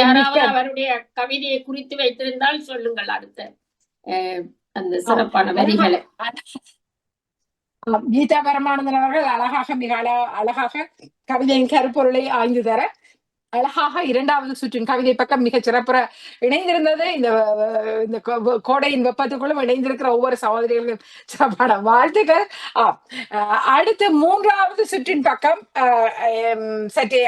யாராவது அவருடைய கவிதையை குறித்து வைத்திருந்தால் சொல்லுங்கள் அடுத்த அந்த சிறப்பான வரிகளை. கீதா பரமானந்தன் அவர்கள் அழகாக மிக அழகாக கவிதையின் கருப்பொருளை ஆய்ந்து தர அழகாக இரண்டாவது சுற்றின் கவிதை பக்கம் மிக சிறப்புற இணைந்திருந்தது. இந்த கோடையின் வெப்பத்துக்குள்ளும் இணைந்திருக்கிற ஒவ்வொரு சகோதரிகளுக்கும் சிறப்பான வாழ்த்துக்கள். அடுத்து மூன்றாவது சுற்றின் பக்கம் சற்றே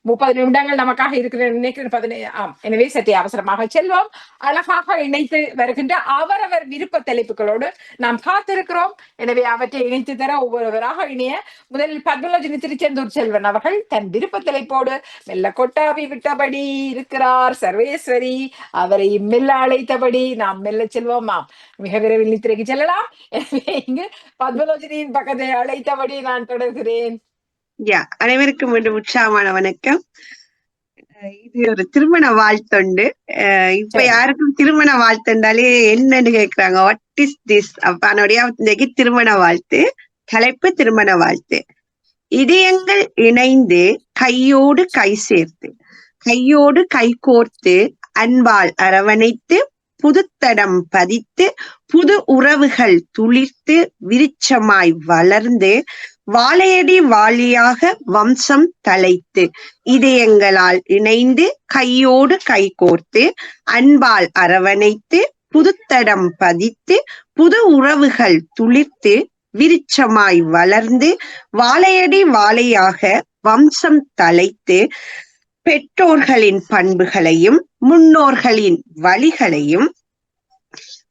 30 நிமிடங்கள் நமக்காக இருக்கிற நினைக்கிறேன். எனவே சற்றே அவசரமாக செல்வோம். அழகாக இணைத்து வருகின்ற அவரவர் விருப்ப தலைப்புகளோடு நாம் காத்திருக்கிறோம். எனவே அவற்றை இணைத்து தர ஒவ்வொருவராக இணைய முதலில் பத்மலோச்சனி திருச்செந்தூர் செல்வன் அவர்கள் தன் விருப்ப தலைப்போடு மெல்ல கொட்டாவி விட்டபடி இருக்கிறார் சர்வேஸ்வரி, அவரை மெல்ல அழைத்தபடி நாம் மெல்ல செல்வோமா, மிக விரைவில் நித்திரைக்கு செல்லலாம். எனவே இங்கு பத்மலோச்சனியின் பக்கத்தை அழைத்தபடி நான் தொடர்கிறேன். அனைவருக்கும் மீண்டும் உற்சாகமான வணக்கம். இது ஒரு திருமண வாழ்த்துண்டு. இப்ப யாருக்கும் திருமண வாழ்த்துண்டாலே என்னன்னு கேக்குறாங்க, வாட் இஸ் திஸ்? அப்ப திருமண வாழ்த்து தலைப்பு திருமண வாழ்த்து. இதயங்கள் இணைந்து கையோடு கை சேர்த்து கையோடு கை கோர்த்து அன்பால் அரவணைத்து புதுத்தடம் பதித்து புது உறவுகள் துளிர்த்து விருட்சமாய் வளர்ந்து வாழையடி வாளியாக வம்சம் தலைத்து இதயங்களால் இணைந்து கையோடு கை கோர்த்து அன்பால் அரவணைத்து புதுத்தடம் பதித்து புது உறவுகள் துளிர்த்து விருட்சமாய் வளர்ந்து வாழையடி வாழையாக வம்சம் தலைத்து பெற்றோர்களின் பண்புகளையும் முன்னோர்களின் வழிகளையும்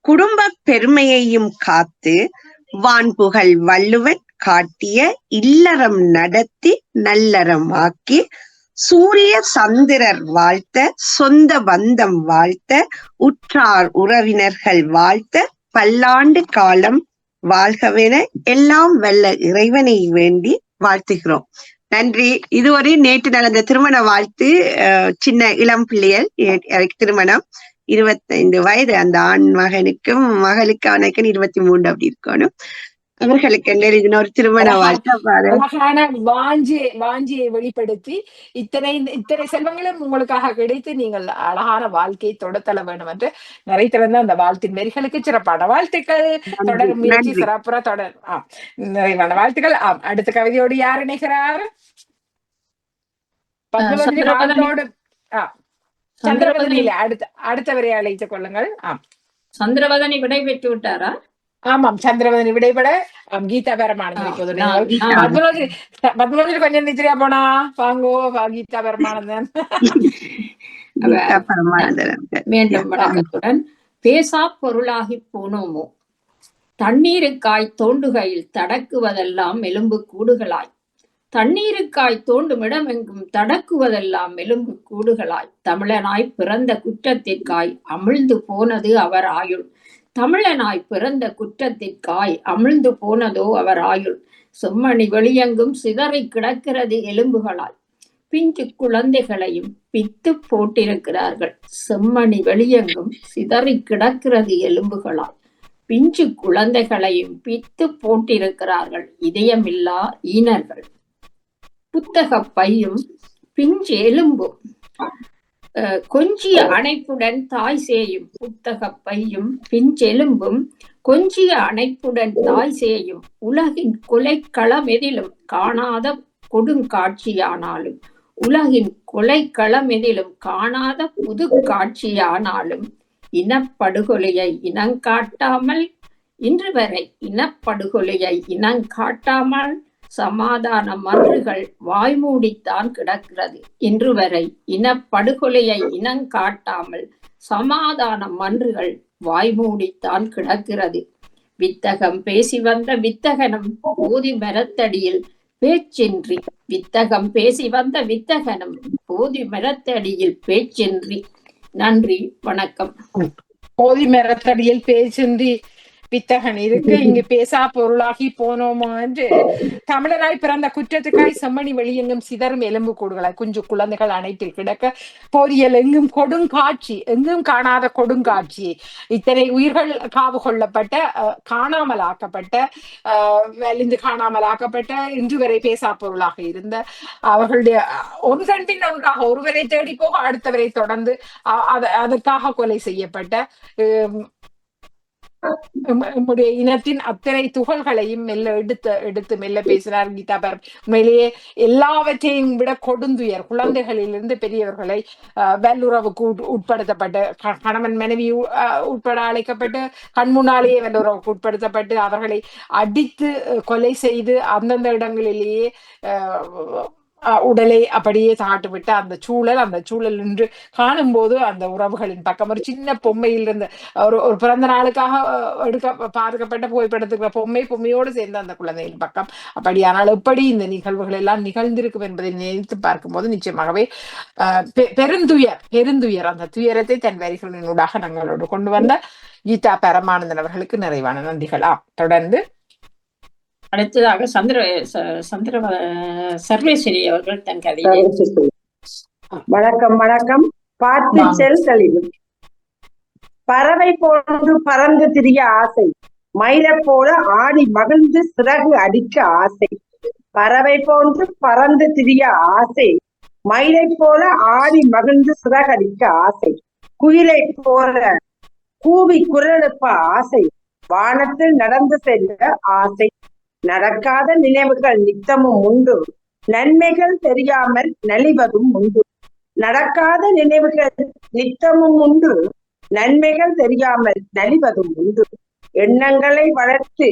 குடும்ப பெருமையையும் காத்து வான்புகழ் வள்ளுவன் காட்டிய இல்லறம் நடத்தி நல்லறமாக்கி சூரிய சந்திரர் வாழ்த்த சொந்த பந்தம் வாழ்த்த உற்றார் உறவினர்கள் வாழ்த்த பல்லாண்டு காலம் வாழ்கவென எல்லாம் வல்ல இறைவனை வேண்டி வாழ்த்துகிறோம். நன்றி. இதுவரை நேற்று நடந்த திருமண வாழ்த்து. சின்ன இளம் பிள்ளைகள் திருமணம் 25 வயது, அந்த ஆண் மகனுக்கும் மகளுக்கு அவனுக்கு 23 அப்படி இருக்கணும். அவர்களுக்கு இன்னொரு திருமண வாழ்த்து வாஞ்சியை வெளிப்படுத்தி இத்தனை செல்வங்களும் உங்களுக்காக கிடைத்து நீங்கள் அழகான வாழ்க்கையை தொடத்தல வேண்டும் என்று நிறைத்திருந்த அந்த வாழ்த்தின் வரிகளுக்கு சிறப்பான வாழ்த்துக்கள். தொடரும் முயற்சி சிறப்புற தொடர். நிறைவான வாழ்த்துக்கள். அடுத்த கவிதையோடு யார் இணைகிறார்? சந்திரவதனியில அடுத்தவரை அழைத்துக் கொள்ளுங்கள். சந்திரவதனி விடை பெற்று விட்டாரா? ஆமாம், சந்திரவதனி விடைபட கீதா பரமானந்தன். பத்மலோச்சனி கொஞ்சம் நிச்சரியா போனா வாங்கோ கீதா பரமானந்தன். மீண்டும் வணக்கத்துடன். பேசா பொருளாகி போனோமோ தண்ணீருக்காய் தோண்டுகையில் தடக்குவதெல்லாம் எலும்பு கூடுகளாய், தண்ணீருக்காய் தோண்டும் இடமெங்கும் தடக்குவதெல்லாம் எலும்பு கூடுகளாய், தமிழனாய் பிறந்த குற்றத்திற்காய் அமிழ்ந்து போனது அவர் ஆயுள், தமிழனாய் பிறந்த குற்றத்திற்காய் அமிழ்ந்து போனதோ அவர் ஆயுள், செம்மணி வெளியெங்கும் சிதறி கிடக்கிறது எலும்புகளாய், பிஞ்சு குழந்தைகளையும் பித்து போட்டிருக்கிறார்கள், செம்மணி வெளியெங்கும் சிதறி கிடக்கிறது எலும்புகளாய், பிஞ்சு குழந்தைகளையும் பித்து போட்டிருக்கிறார்கள் இதயமில்லா ஈனர்கள், புத்தக பையும் பிஞ்சு எலும்பும் கொஞ்சிய அணைப்புடன் தாய் சேயும், புத்தக பையும் பிஞ்செலும்பும் கொஞ்சிய அணைப்புடன் தாய் சேயும், உலகின் கொலைக்களம் எதிலும் காணாத கொடுங்காட்சியானாலும், உலகின் கொலைக்களம் எதிலும் காணாத புது காட்சியானாலும், இனப்படுகொலையை இனங்காட்டாமல் இன்று வரை இனப்படுகொலையை இனங்காட்டாமல் சமாதான மன்றுகள் வாய்மூடித்தான் கிடக்கிறது, இன்று வரை இனப்படுகொலையை இனங்காட்டாமல் சமாதான மன்றுகள் வாய்மூடித்தான் கிடக்கிறது, வித்தகம் பேசி வந்த வித்தகனும் போதி மரத்தடியில் பேச்சின்றி, வித்தகம் பேசி வந்த வித்தகனும் போதி மரத்தடியில் பேச்சின்றி. நன்றி, வணக்கம். போதி மரத்தடியில் பேச்சின்றி வித்தகன் இருக்கு இங்கு பேசா பொருளாகி போனோமோ என்று தமிழராய் பிறந்த குற்றத்துக்காய் செம்மணி வெளியெங்கும் சிதறும் எலும்பு கூடுகளாய் குஞ்சு குழந்தைகள் அனைத்தில் கிடக்க போரியல் எங்கும் கொடுங்காட்சி எங்கும் காணாத கொடுங்காட்சி இத்தனை உயிர்கள் காவு கொள்ளப்பட்ட காணாமல் ஆக்கப்பட்ட வலிந்து காணாமல் ஆக்கப்பட்ட இன்று வரை பேசா பொருளாக இருந்த அவர்களுடைய ஒன்றன் பின் ஒன்றாக ஒருவரை தேடி போக அடுத்தவரை தொடர்ந்து அதற்காக கொலை செய்யப்பட்ட நம்முடைய இனத்தின் அத்தனை துகள்களையும் மெல்ல எடுத்து மெல்ல பேசினார் கீதா பரத். உண்மையிலேயே எல்லாவற்றையும் விட கொடுந்துயர் குழந்தைகளிலிருந்து பெரியவர்களை வல்லுறவுக்கு உட்படுத்தப்பட்டு கணவன் மனைவி உட்பட அழைக்கப்பட்டு கண்முன்னாலேயே வல்லுறவுக்கு உட்படுத்தப்பட்டு அவர்களை அடித்து கொலை செய்து அந்தந்த இடங்களிலேயே உடலை அப்படியே தாட்டு விட்டு அந்த சூழல் நின்று காணும் போது அந்த உறவுகளின் பக்கம் ஒரு சின்ன பொம்மையில் இருந்து ஒரு பிறந்த நாளுக்காக பார்க்கப்பட்ட புகைப்படத்துக்கு பொம்மையோடு சேர்ந்த அந்த குழந்தையின் பக்கம் அப்படியானால் எப்படி இந்த நிகழ்வுகள் எல்லாம் நிகழ்ந்திருக்கும் என்பதை நினைத்து பார்க்கும்போது நிச்சயமாகவே பெருந்துயர் அந்த துயரத்தை தன் வரிகளினூடாக நாங்களோடு கொண்டு வந்த கீதா பரமானந்தன் அவர்களுக்கு நிறைவான நன்றிகளா. தொடர்ந்து அடுத்ததாக சர்வேஸ்வரி அவர்கள் தன் கதையை. வணக்கம். பார்த்து செல் கழிவு. பறவை போன்று பறந்து திரிய ஆசை, மயிலை போல ஆடி மகிழ்ந்து சிறகு அடிக்க ஆசை. பறவை போன்று பறந்து திரிய ஆசை, மயிலை போல ஆடி மகிழ்ந்து சிறகடிக்க ஆசை. குயிலை போல கூவி குரலெழுப்ப ஆசை, வானத்தில் நடந்து செல்ல ஆசை. நடக்காத நினைவுகள் நித்தமும் உண்டு, நன்மைகள் தெரியாமல் நலிவதும் உண்டு. நடக்காத நினைவுகள் நித்தமும் உண்டு, நன்மைகள் தெரியாமல் நலிவதும் உண்டு. எண்ணங்களை வளர்த்து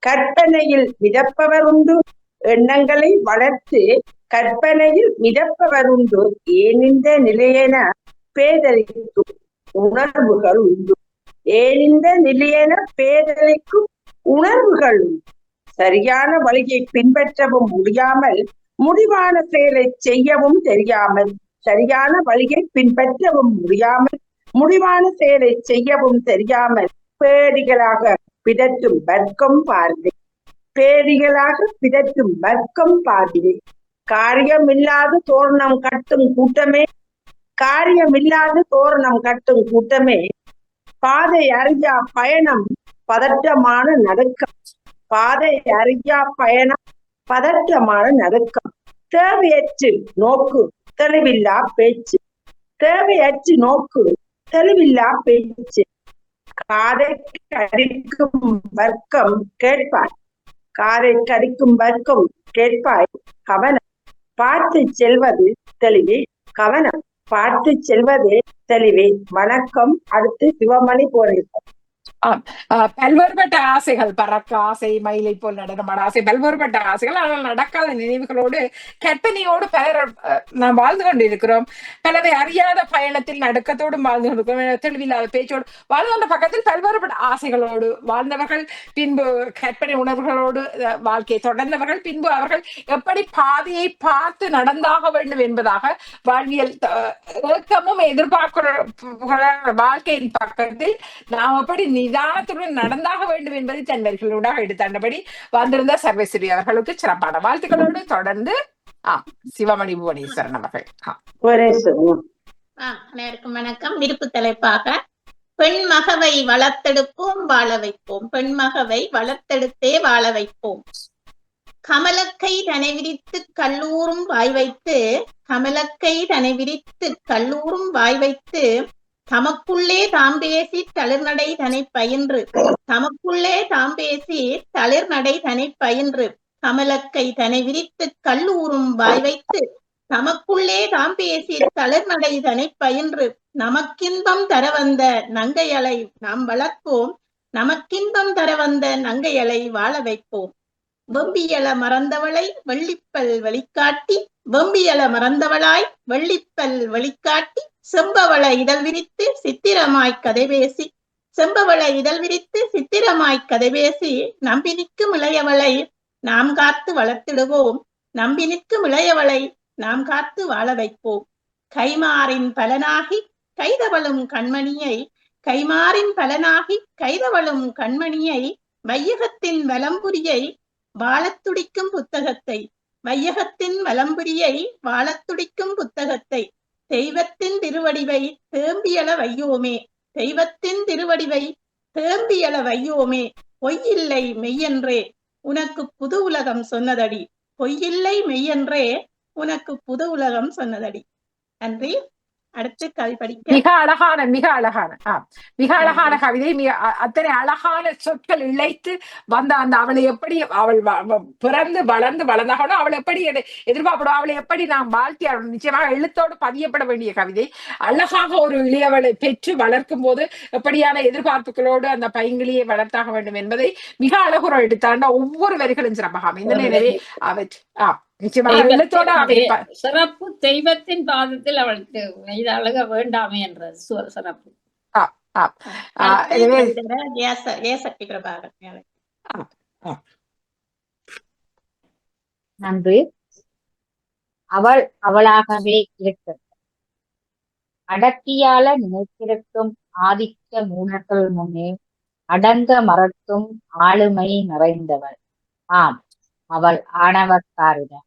கற்பனையில் மிதப்பவர் உண்டு, எண்ணங்களை வளர்த்து கற்பனையில் மிதப்பவர் உண்டு. ஏனிந்த நிலையென பேதலிக்கும் உணர்வுகள் உண்டு, ஏனிந்த நிலையென பேதலிக்கும் உணர்வுகள் உண்டு. சரியான வழியை பின்பற்றவும் முடியாமல், முடிவான செயலை செய்யவும் தெரியாமல். சரியான வழியை பின்பற்றவும் முடியாமல், முடிவான செயலை செய்யவும் தெரியாமல் பேடிகளாக பிதற்றும் வர்க்கம் பார்வை. பேடிகளாக பிதற்றும் வர்க்கம் பார்வை. காரியமில்லாத தோரணம் கட்டும் கூட்டமே, காரியமில்லாத தோரணம் கட்டும் கூட்டமே. பாதை அறியா பயணம் பதற்றமான நடுக்கம், பாதை அறியா பயணம் பதற்றமான நடுக்கம். தேவையற்று நோக்கு தெளிவில்லா பேச்சு, தேவையற்று நோக்கு தெளிவில்லா பேச்சு. காதை கடிக்கும் வர்க்கம் கேட்பாய், காதை கடிக்கும் வர்க்கம் கேட்பாய். கவனம், பார்த்து செல்வது தெளிவே, கவனம், பார்த்து செல்வது தெளிவே. வணக்கம். அடுத்து சிவமணி போனீர்கள். பல்வேறுபட்ட ஆசைகள், பறக்க ஆசை, மயிலை போல் நடனமான ஆசை, பல்வேறுபட்ட ஆசைகள். ஆனால் நடக்காத நினைவுகளோடு கற்பனையோடு பலர் நாம் வாழ்ந்து கொண்டிருக்கிறோம். பலரை அறியாத பயணத்தில் நடுக்கத்தோடும் வாழ்ந்து கொண்டிருக்கிறோம். தெளிவில்லாத பேச்சோடு வாழ்ந்த பக்கத்தில் பல்வேறுபட்ட ஆசைகளோடு வாழ்ந்தவர்கள், பின்பு கற்பனை உணர்வுகளோடு வாழ்க்கையை தொடர்ந்தவர்கள், பின்பு அவர்கள் எப்படி பாதையை பார்த்து நடந்தாக வேண்டும் என்பதாக வாழ்வியல் ஏக்கமும் எதிர்பார்க்கிற வாழ்க்கையின் பக்கத்தில் நாம் எப்படி நிதானத்துடன் நடந்தாக வேண்டும் என்பதை தன் வரிகளூடாக எடுத்தாண்டபடி வந்திருந்த சர்வேஸ்வரி அவர்களுக்கு சிறப்பான வாழ்த்துக்களோடு தொடர்ந்து சிவமணி புவனேஸ்வரன் அவர்கள். அனைவருக்கும் வணக்கம். விருப்பு தலைப்பாக பெண் மகவை வளர்த்தெடுப்போம் வாழ வைப்போம், பெண் மகவை வளர்த்தெடுத்தே வாழ வைப்போம். கமலக்கை தனை விரித்து கல்லூரும் வாய் வைத்து, கமலக்கை தனை விரித்து கல்லூரும் வாய் வைத்து, தமக்குள்ளே தாம் பேசி தளிர்நடை தனை பயின்று, தமக்குள்ளே தாம் பேசி தளிர்நடை தனை பயின்று. கமலக்கை தனை விரித்து கல்லூரும் வாய் வைத்து, தமக்குள்ளே தாம் பேசி தளிர்நடை தனை பயின்று. நமக்கின்பம் தர வந்த நங்கையலை நாம் வளர்ப்போம், நமக்கின்பம் தர வந்த நங்கையலை வாழ வைப்போம். வெம்பியல மறந்தவளை வெள்ளிப்பல் வெளிக்காட்டி, வெம்பியல மறந்தவளாய் வெள்ளிப்பல் வெளிக்காட்டி, செம்பவள இதழ் விரித்து சித்திரமாய் கதை பேசி, செம்பவள இதழ் விரித்து சித்திரமாய் கதை பேசி, நம்பி நிற்கும் இளையவளை நாம் காத்து வளர்த்திடுவோம், நம்பி நிற்கும் இளையவளை நாம் காத்து வாழ வைப்போம். கைமாறின் பலனாகி கைதவளும் கண்மணியை கைமாறின் பலனாகி கைதவளும் கண்மணியை வையகத்தின் வலம்புரியை வாழத் துடிக்கும் புத்தகத்தை வையகத்தின் வலம்புரியை வாழத் துடிக்கும் புத்தகத்தை தெய்வத்தின் திருவடிவை தேம்பியள வையோமே தெய்வத்தின் திருவடிவை தேம்பியள வையோமே பொய்யில்லை மெய்யென்றே உனக்கு புது உலகம் சொன்னதடி பொய்யில்லை மெய்யென்றே உனக்கு புது உலகம் சொன்னதடி. நன்றி. அடுத்து கவி படிக்க மிக அழகான கவிதை. அத்தனை அழகான சொற்கள் இழைத்து வந்த அந்த அவளை எப்படி அவள் பிறந்து வளர்ந்தாகணும், அவள் எப்படி எதிர்பார்ப்படும், அவளை எப்படி நாம் வாழ்த்தி நிச்சயமாக எழுத்தோடு பதியப்பட வேண்டிய கவிதை. அழகாக ஒரு இளையவளை பெற்று வளர்க்கும் போது எப்படியான எதிர்பார்ப்புகளோடு அந்த பைங்கிலியை வளர்த்தாக வேண்டும் என்பதை மிக அழகுற எடுத்தாண்ட ஒவ்வொரு வரிகளும் சிறப்பாக அமைந்தன. எனவே சிறப்பு தெய்வத்தின் பாதத்தில் அவளுக்கு இது அழக வேண்டாமே என்ற சிறப்பு. நன்றி. அவள் அவளாகவே இருக்க அடக்கியால நினைத்திருக்கும் ஆதிக்க மூனர்கள் முன்னே அடங்க மறக்கும் ஆளுமை நிறைந்தவள். ஆம், அவள் ஆணவக்காரிதான்.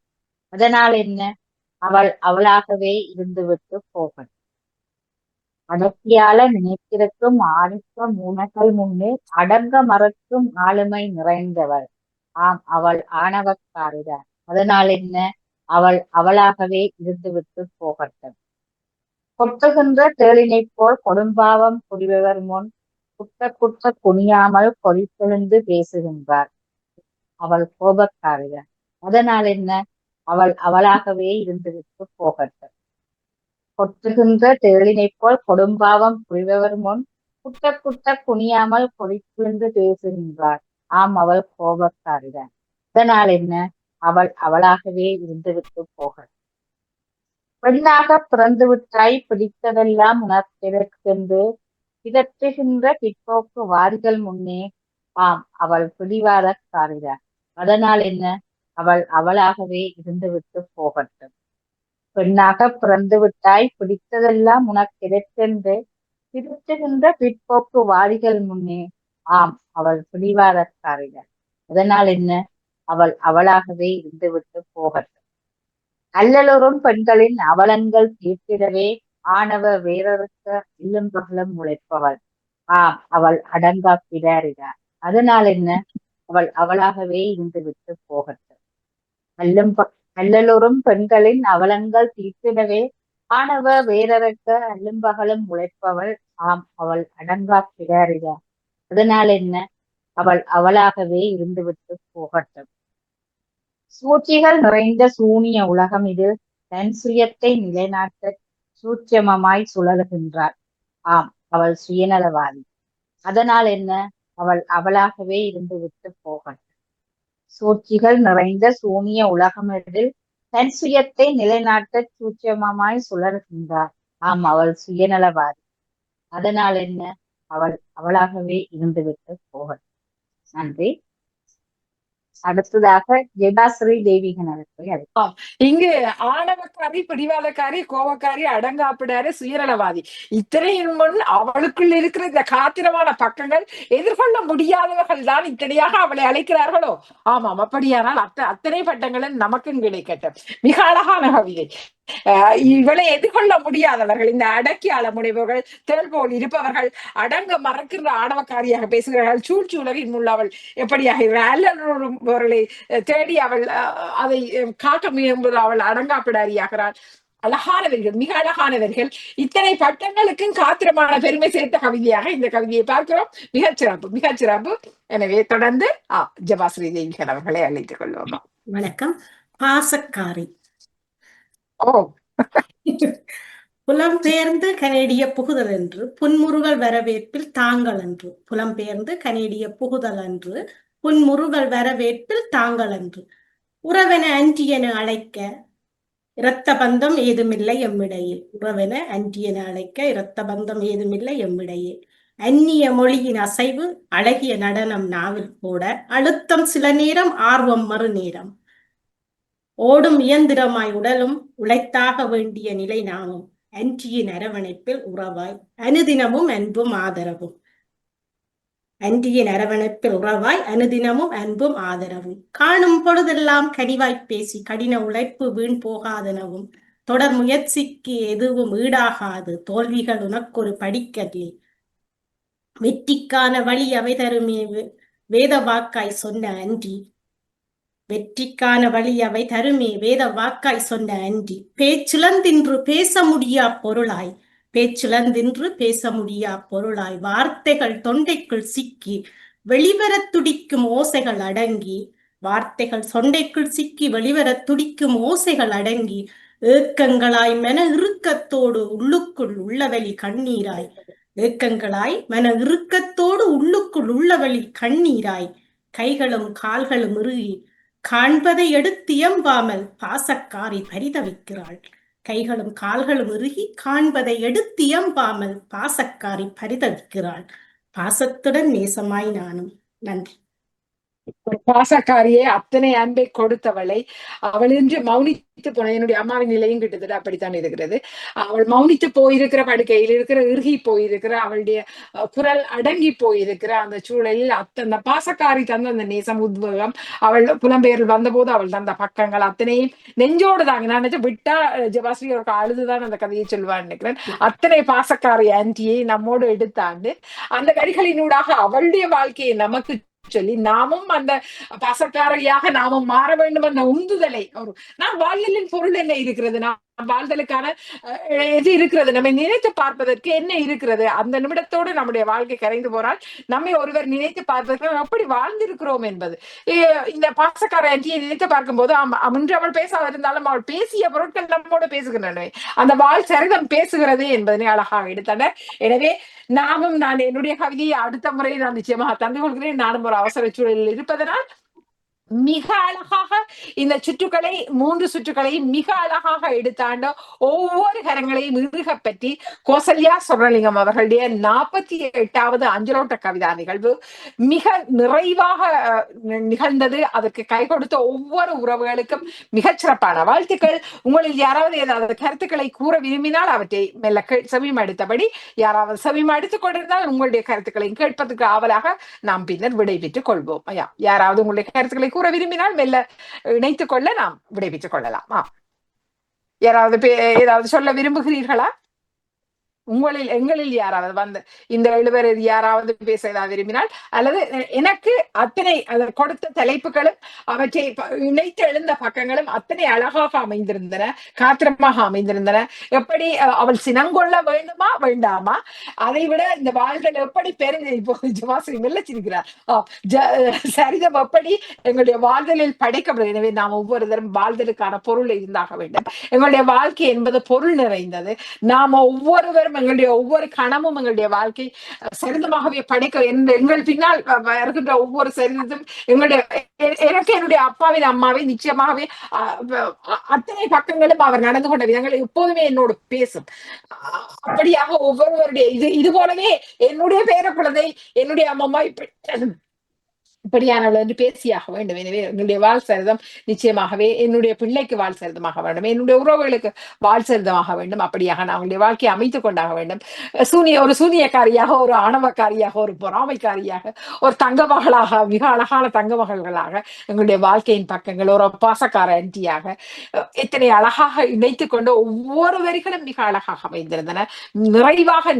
அதனால் என்ன? அவள் அவளாகவே இருந்துவிட்டு போகட்டும். அடக்கியால நினைத்திருக்கும் ஆதிக்க மூனர்கள் முன்னே அடங்க மறக்கும் ஆளுமை நிறைந்தவள். ஆம், அவள் ஆணவக்காரிதான். அதனால் என்ன? அவள் அவளாகவே இருந்துவிட்டு போகட்டும். கொட்டுகின்ற தேளினை போல் கொடும்பாவம் புரிபவர் முன் குட்ட குனியாமல் கொதித்தெழுந்து பேசுகின்றார். அவள் கோபக்காரிதான். அதனால் என்ன? அவள் அவளாகவே இருந்துவிட்டு போகட்டும். கொட்டுகின்ற தேளினை போல் கொடும்பாவம் புரிபவர் முன் குட்ட குனியாமல் கொதித்தெழுந்து பேசுகின்றார். ஆம், அவள் கோபக்காரிதான். அதனால் என்ன? அவள் அவளாகவே இருந்துவிட்டு போகட்டும். பெண்ணாக பிறந்து விட்டாய், பிடித்ததெல்லாம் உனக்கென்று பிதற்றுகின்ற பிற்போக்கு வாரிகள் முன்னே. ஆம், அவள் பிடிவாதக்காரிதான். அதனால் என்ன? அவள் அவளாகவே இருந்துவிட்டு போகட்டும். பெண்ணாக பிறந்து விட்டாய், பிடித்ததெல்லாம் உனக்கென்று பிதற்றுகின்ற பிற்போக்கு வாரிகள் முன்னே. ஆம், அவள் பிடிவாதக்காரிதான். அதனால் என்ன? அவள் அவளாகவே இருந்துவிட்டு போகட்டும். அல்லலுறும் பெண்களின் அவலங்கள் தீர்த்திடவே ஆணவ வேறறுக்க இல்லும் பகலும் உழைப்பவள். ஆம், அவள் அடங்கா பிடாரிதான். அதனால் என்ன? அவள் அவளாகவே இருந்துவிட்டு போகட்டும். அல்லலுறும் பெண்களின் அவலங்கள் தீர்த்திடவே ஆணவ வேறறுக்க அல்லும் பகலும் உழைப்பவள். ஆம், அவள் அடங்கா பிடாரிதான். அதனால் என்ன? அவள் அவளாகவே இருந்துவிட்டு போகட்டும். சூழ்ச்சிகள் நிறைந்த சூனிய உலகம் இது தன் சுயத்தை நிலைநாட்ட சூட்சமமாய் சுழலுகின்றாள். ஆம், அவள் சுயநலவாதி. அதனால் என்ன? அவள் அவளாகவே இருந்துவிட்டு போகட்டும். சூழ்ச்சிகள் நிறைந்த சூனிய உலகம் இதில் தன் சுயத்தை நிலைநாட்ட சூட்சமமாய் சுழலுகின்றாள். ஆம், அவள் சுயநலவாதி. அதனால் என்ன? அவள் அவளாகவே இருந்துவிட்டு போகட்டும். நன்றி. அடுத்ததாக ஜெபாஸ்ரீ தேவிகன் அவர்கள். இங்கு ஆணவக்காரி, பிடிவாதக்காரி, கோபக்காரி, அடங்காப்பிடாரு, சுயநலவாதி இத்தனையின் முன் அவளுக்குள் இருக்கிற இந்த காத்திரமான பக்கங்கள் எதிர்கொள்ள முடியாதவர்கள் தான் இத்தனையாக அவளை அழைக்கிறார்களோ? ஆமாம், அப்படியானால் அத்தனை பட்டங்களும் நமக்கும் கிடைக்கட்டும். மிக அழகான கவிதை. இவளை எதிர்கொள்ள முடியாதவர்கள், இந்த அடக்கி ஆள முனைவர்கள், தேள் போல் இருப்பவர்கள், அடங்க மறக்கின்ற ஆணவக்காரியாக பேசுகிறார்கள். சூழ்ச்சி உலகின் முள் அவள் எப்படியாக அவர்களை தேடி அவள் அதை காக்க முயலும்போது அவள் அடங்காப்பிடாரியாகிறாள். அழகானவர்கள், மிக அழகானவர்கள். இத்தனை பட்டங்களுக்கும் காத்திரமான பெருமை சேர்த்த கவிதையாக இந்த கவிதையை பார்க்கிறோம். மிகச்சிறப்பு. எனவே தொடர்ந்து ஜெபாஸ்ரீ தேவிகன் அவர்களை அழைத்துக் கொள்வோம். வணக்கம். பாசக்காரி. புலம்பெயர்ந்து கனேடிய புகுதல் என்று புன்முறுகள் வரவேற்பில் தாங்கள் என்று. புலம்பெயர்ந்து கனேடிய புகுதல் என்று புன்முறுகள் வரவேற்பில் தாங்கள் என்று. உறவென அன்றியென அழைக்க இரத்த பந்தம் ஏதுமில்லை எம்மிடையே. உறவென அன்றியென அழைக்க இரத்த பந்தம் ஏதுமில்லை எம்மிடையே. அந்நிய மொழியின் அசைவு அழகிய நடனம் நாவில் போட அழுத்தம் சில நேரம், ஆர்வம் மறு நேரம். ஓடும் இயந்திரமாய் உடலும் உழைத்தாக வேண்டிய நிலை நாமும். ஆன்டியின் அரவணைப்பில் உறவாய் அனுதினமும் அன்பும் ஆதரவும். ஆன்டியின் அரவணைப்பில் உறவாய் அனுதினமும் அன்பும் ஆதரவும். காணும் பொழுதெல்லாம் கனிவாய்ப் பேசி கடின உழைப்பு வீண் போகாதனவும். தொடர் முயற்சிக்கு எதுவும் ஈடாகாது தோல்விகள் உனக்கொரு படிக்கல்லே. வெற்றிக்கான வழி அவை தருமே வேத வாக்காய் சொன்ன அன்றி. வெற்றிக்கான வழி அவை தருமே வேத வாக்காய் சொன்ன அன்றி. பேச்சுலந்தின்று பேச முடியா பொருளாய். பேச்சுலந்தின்று பேச முடியா பொருளாய். வார்த்தைகள் தொண்டைக்குள் சிக்கி வெளிவரத் துடிக்கும் ஓசைகள் அடங்கி. வார்த்தைகள் தொண்டைக்குள் சிக்கி வெளிவரத் துடிக்கும் ஓசைகள் அடங்கி. ஏக்கங்களாய் மன இறுக்கத்தோடு உள்ளுக்குள் உள்ளவெளி கண்ணீராய். ஏக்கங்களாய் மன இறுக்கத்தோடு உள்ளுக்குள் உள்ளவெளி கண்ணீராய். கைகளும் கால்களும் இறுகி காண்பதை எடுத்து இயம்பாமல் பாசக்காரி பரிதவிக்கிறாள். கைகளும் கால்களும் இறுகி காண்பதை எடுத்து இயம்பாமல் பாசக்காரி பரிதவிக்கிறாள். பாசத்துடன் நேசமாய் நானும். நன்றி. ஒரு பாசக்காரியே அத்தனை அன்பை கொடுத்தவளை அவள் இன்று மௌனித்து போன என்னுடைய அம்மாவின் நிலையும் கிட்டத்தட்ட அப்படித்தான் இருக்கிறது. அவள் மௌனித்து போயிருக்கிற படுக்கையில் இருக்கிற இறுகி போயிருக்கிற அவளுடைய குரல் அடங்கி போயிருக்கிற அந்த சூழலில் அந்த பாசக்காரி தந்த அந்த நேசம் உத்வேகம் அவள் புலம்பெயரில் வந்தபோது அவள் தந்த பக்கங்கள் அத்தனையும் நெஞ்சோடு தாங்க. நான் நினைச்ச விட்டா ஜெபாஸ்ரீ அவருக்கு அழுதுதான் அந்த கதையை சொல்வான்னு நினைக்கிறேன். அத்தனை பாசக்காரி ஆன்டியை நம்மோடு எடுத்தாண்டு அந்த வரிகளினூடாக அவளுடைய வாழ்க்கையை நமக்கு சொல்லி நாமும் அந்த பாசக்காரியாக நாமும் மாற வேண்டும் என்ற உந்துதலை நான் வாழ்தலின் பொருள் என்ன இருக்கிறது, நான் வாழ்தலுக்கான எது இருக்கிறது, நம்ம நினைத்து பார்ப்பதற்கு என்ன இருக்கிறது, அந்த நிமிடத்தோடு நம்முடைய வாழ்க்கை கரைந்து போனால் நம்மை ஒருவர் நினைத்து பார்ப்பதற்கு எப்படி வாழ்ந்திருக்கிறோம் என்பது. இந்த பாசக்கார ஆன்டியை நினைத்து பார்க்கும் போது அன்று அவள் பேசாத இருந்தாலும் அவள் பேசிய பொருட்கள் நம்மோடு பேசுகின்றன, அந்த வாழ் சரிதம் பேசுகிறது என்பதனை அழகாக எடுத்தனர். எனவே நாமும் நான் என்னுடைய கவிதையை அடுத்த முறை நான் நிச்சயமாக தந்து கொள்கிறேன். நானும் ஒரு அவசர சூழலில் இருப்பதனால் மிக அழகாக இந்த சுற்றுக்களை 3 சுற்றுக்களையும் மிக அழகாக எடுத்தாண்ட ஒவ்வொரு கரங்களையும் இறுக பற்றி கோசல்யா சொர்ணலிங்கம் அவர்களுடைய 48வது அஞ்சலோட்ட கவிதா நிகழ்வு மிக நிறைவாக நிகழ்ந்தது. அதற்கு கை கொடுத்த ஒவ்வொரு உறவுகளுக்கும் மிகச்சிறப்பான வாழ்த்துக்கள். உங்களில் யாராவது ஏதாவது கருத்துக்களை கூற விரும்பினால் அவற்றை மெல்ல செவிமடுத்தபடி யாராவது செவிமடுத்துக் கொண்டிருந்தால் உங்களுடைய கருத்துக்களை கேட்பதற்கு ஆவலாக நாம் பின்னர் விடைபெற்றுக் கொள்வோம். யாராவது உங்களுடைய கருத்துக்களை கூற விரும்பினால் மெல்ல இணைத்துக் கொள்ள நாம் விடைபெற்றுக் கொள்ளலாம். யாராவது ஏதாவது சொல்ல விரும்புகிறீர்களா? எங்களில் யாராவது வந்து இந்த எழுவர் யாராவது பேச ஏதாவது விரும்பினால், அல்லது எனக்கு அத்தனை கொடுத்த தலைப்புகளும் அவற்றை இணைத்து எழுந்த பக்கங்களும் அத்தனை அழகாக அமைந்திருந்தன, காத்திரமாக அமைந்திருந்தன. எப்படி அவள் சினங்கொள்ள வேண்டுமா வேண்டாமா, அதை விட இந்த வாழ்கள் எப்படி இப்போ ஜவாசி மெல்லச்சிருக்கிறார் சரிதம் எப்படி எங்களுடைய வாழ்தலில் படைக்கப்படுகிறது. எனவே நாம் ஒவ்வொரு தரம் வாழ்தலுக்கான பொருள் இருந்தாக வேண்டும். எங்களுடைய வாழ்க்கை என்பது பொருள் நிறைந்தது. நாம ஒவ்வொருவரும் எங்களுடைய ஒவ்வொரு கணமும் எங்களுடைய வாழ்க்கை சரிதமாகவே படைக்க எங்கள் பின்னால் இருக்கின்ற ஒவ்வொரு சரிதம் எங்களுடைய எனக்கு என்னுடைய அப்பாவின் அம்மாவை நிச்சயமாகவே அத்தனை பக்கங்களும் அவர் நடந்து கொண்ட விதங்கள் எப்போதுமே என்னோடு பேசும். அப்படியாக ஒவ்வொருவருடைய இது போலவே என்னுடைய பேர குழந்தை என்னுடைய அம்மா இப்படியானவள் என்று பேசியாக வேண்டும். எனவே என்னுடைய வாழ் சரிதம் நிச்சயமாகவே என்னுடைய பிள்ளைக்கு வாழ் சரிதமாக வேண்டும், என்னுடைய உறவுகளுக்கு வாழ் சரிதமாக வேண்டும். அப்படியாக நான் அவங்களுடைய வாழ்க்கையை அமைத்துக் கொண்டாக வேண்டும். ஒரு சூனியக்காரியாக, ஒரு ஆணவக்காரியாக, ஒரு பொறாமைக்காரியாக, ஒரு தங்க மகளாக, மிக அழகான தங்க மகள்களாக எங்களுடைய வாழ்க்கையின் பக்கங்கள் ஒரு பாசக்கார ஆன்டியாக எத்தனை அழகாக இணைத்துக் கொண்டு ஒவ்வொரு வரிகளும் மிக அழகாக அமைந்திருந்தன. நிறைவாக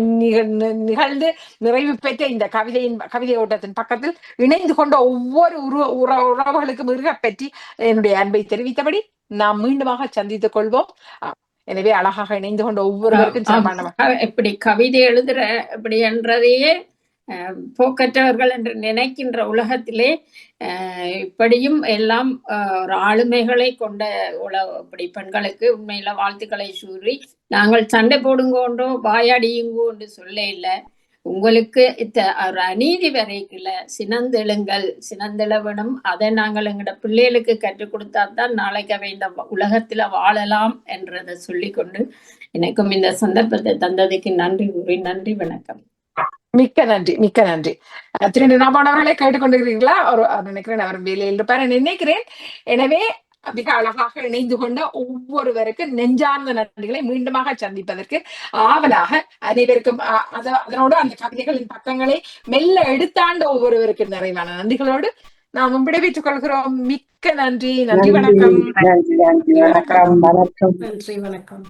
நிகழ்ந்து நிறைவு பெற்ற இந்த கவிதை ஓட்டத்தின் பக்கத்தில் இணைந்து கொண்டு ஒவ்வொரு உறவுகளுக்கும் பற்றி என்னுடைய அன்பை தெரிவித்தபடி நாம் மீண்டுமாக சந்தித்துக் கொள்வோம். எனவே அழகாக இணைந்து கொண்ட ஒவ்வொருவருக்கும் இப்படி கவிதை எழுதுற இப்படி என்றதையே போக்கற்றவர்கள் என்று நினைக்கின்ற உலகத்திலே இப்படியும் எல்லாம் ஒரு ஆளுமைகளை கொண்ட இப்படி பெண்களுக்கு உண்மையில வாழ்த்துக்களை கூறி, நாங்கள் சண்டை போடுங்கோன்றோ வாயாடியுங்கோ என்று சொல்ல இல்லை. உங்களுக்கு ஒரு அநீதி வரைக்குல சினந்தெழ வேணும். அதை நாங்கள் எங்களோட பிள்ளைகளுக்கு கற்றுக் கொடுத்தாதான் நாளைக்கு அவை இந்த உலகத்துல வாழலாம் என்றதை சொல்லிக்கொண்டு எனக்கும் இந்த சந்தர்ப்பத்தை தந்ததுக்கு நன்றி கூறி நன்றி, வணக்கம். மிக்க நன்றி, மிக்க நன்றி. திரு நாபானவர்களை கேட்டுக்கொண்டிருக்கிறீர்களா? நினைக்கிறேன் அவர் வேலையில் இருப்பார் நினைக்கிறேன். எனவே மிக அழகாக இணைந்து கொண்ட ஒவ்வொருவருக்கு நெஞ்சார்ந்த நன்றிகளை மீண்டுமாக சந்திப்பதற்கு ஆவலாக அனைவருக்கும் அதனோடு அந்த கவிதைகளின் பக்கங்களை மெல்ல எடுத்தாண்ட ஒவ்வொருவருக்கு நிறைவான நன்றிகளோடு நாம் விடைபெற்றுக் கொள்கிறோம். மிக்க நன்றி. நன்றி, வணக்கம். நன்றி, வணக்கம். நன்றி, வணக்கம்.